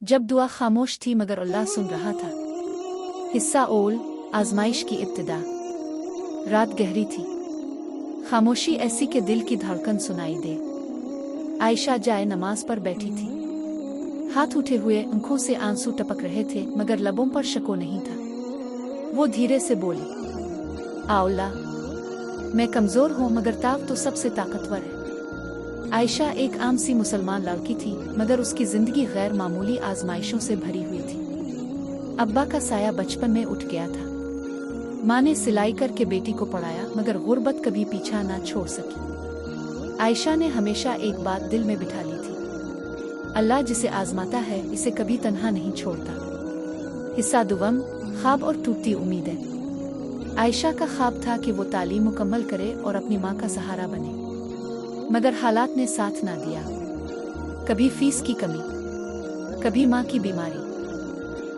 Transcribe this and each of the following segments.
जब दुआ खामोश थी मगर अल्लाह सुन रहा था। हिस्सा ओल आजमाइश की इब्तिदा। रात गहरी थी, खामोशी ऐसी कि दिल की धड़कन सुनाई दे। आयशा जाए नमाज पर बैठी थी, हाथ उठे हुए, आंखों से आंसू टपक रहे थे मगर लबों पर शको नहीं था। वो धीरे से बोली, अल्लाह, मैं कमजोर हूँ मगर ताव तो सबसे ताकतवर है। आयशा एक आम सी मुसलमान लड़की थी मगर उसकी जिंदगी गैर मामूली आजमाइशों से भरी हुई थी। अब्बा का साया बचपन में उठ गया था। माँ ने सिलाई करके बेटी को पढ़ाया मगर गुर्बत कभी पीछा ना छोड़ सकी। आयशा ने हमेशा एक बात दिल में बिठा ली थी, अल्लाह जिसे आजमाता है इसे कभी तन्हा नहीं छोड़ता। हिस्सा दुवम, ख्वाब और टूटती उम्मीदें। आयशा का ख्वाब था कि वो तालीम मुकम्मल करे और अपनी माँ का सहारा बने, मगर हालात ने साथ ना दिया। कभी फीस की कमी, कभी माँ की बीमारी,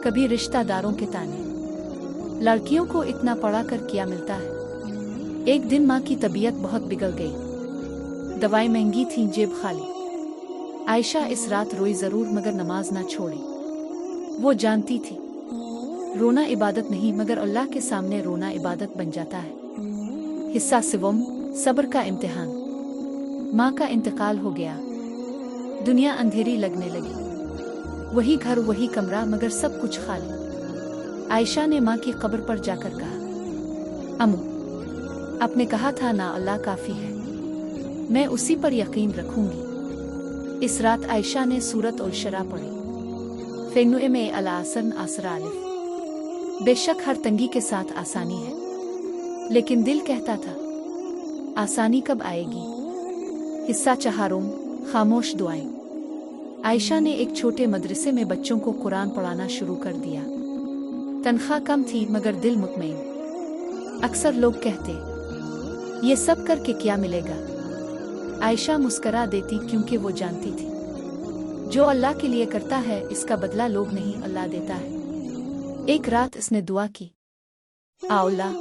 कभी रिश्तेदारों के ताने। लड़कियों को इतना पढ़ा कर क्या मिलता है। एक दिन माँ की तबीयत बहुत बिगड़ गई, दवाई महंगी थी, जेब खाली। आयशा इस रात रोई जरूर मगर नमाज ना छोड़ी। वो जानती थी रोना इबादत नहीं मगर अल्लाह के सामने रोना इबादत बन जाता है। हिस्सा सिवम, सब्र का इम्तिहान। माँ का इंतकाल हो गया, दुनिया अंधेरी लगने लगी। वही घर, वही कमरा मगर सब कुछ खाली। आयशा ने माँ की कब्र पर जाकर कहा, अम्मू, आपने कहा था ना अल्लाह काफी है, मैं उसी पर यकीन रखूंगी। इस रात आयशा ने सूरत उल शरा पढ़ी। फेनुए में अल-आसन आसरा अलिफ। बेशक हर तंगी के साथ आसानी है, लेकिन दिल कहता था आसानी कब आएगी। हिस्सा चहारों, खामोश दुआएं। आयशा ने एक छोटे मदरसे में बच्चों को कुरान पढ़ाना शुरू कर दिया। तनख्वाह कम थी मगर दिल मुतमईन। अक्सर लोग कहते, ये सब करके क्या मिलेगा। आयशा मुस्करा देती क्योंकि वो जानती थी जो अल्लाह के लिए करता है इसका बदला लोग नहीं, अल्लाह देता है। एक रात इसने दुआ की, अल्लाह,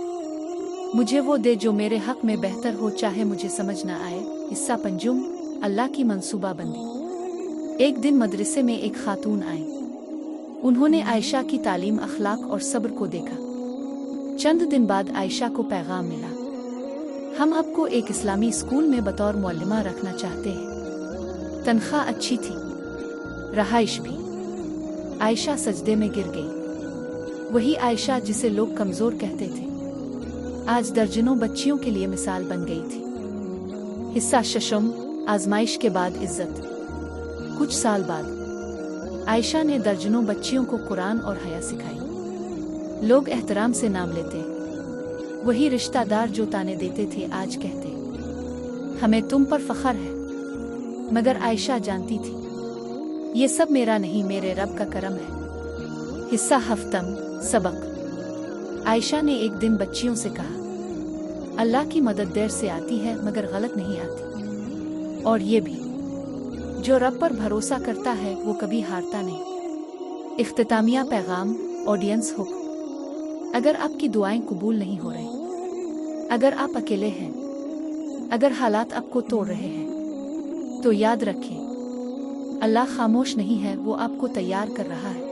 मुझे वो दे जो मेरे हक में बेहतर हो, चाहे मुझे समझ ना आए। हिस्सा पंजुम, अल्लाह की मंसूबा बंदी। एक दिन मदरसे में एक खातून आई। उन्होंने आयशा की तालीम, अखलाक और सब्र को देखा। चंद दिन बाद आयशा को पैगाम मिला, हम आपको एक इस्लामी स्कूल में बतौर मुअल्लिमा रखना चाहते हैं। तनख्वाह अच्छी थी, रहाइश भी। आयशा सजदे में गिर गई। वही आयशा जिसे लोग कमजोर कहते थे आज दर्जनों बच्चियों के लिए मिसाल बन गई थी। हिस्सा शशम, आजमाइश के बाद इज्जत। कुछ साल बाद आयशा ने दर्जनों बच्चियों को कुरान और हया सिखाई। लोग एहतराम से नाम लेते। वही रिश्तेदार जो ताने देते थे आज कहते, हमें तुम पर फख्र है। मगर आयशा जानती थी ये सब मेरा नहीं, मेरे रब का करम है। हिस्सा हफ्तम, सबक। आयशा ने एक दिन बच्चियों से कहा, अल्लाह की मदद देर से आती है मगर गलत नहीं आती। और ये भी, जो रब पर भरोसा करता है वो कभी हारता नहीं। इख्तितामिया पैगाम, ऑडियंस हुक। अगर आपकी दुआएं कबूल नहीं हो रही, अगर आप अकेले हैं, अगर हालात आपको तोड़ रहे हैं, तो याद रखें अल्लाह खामोश नहीं है, वो आपको तैयार कर रहा है।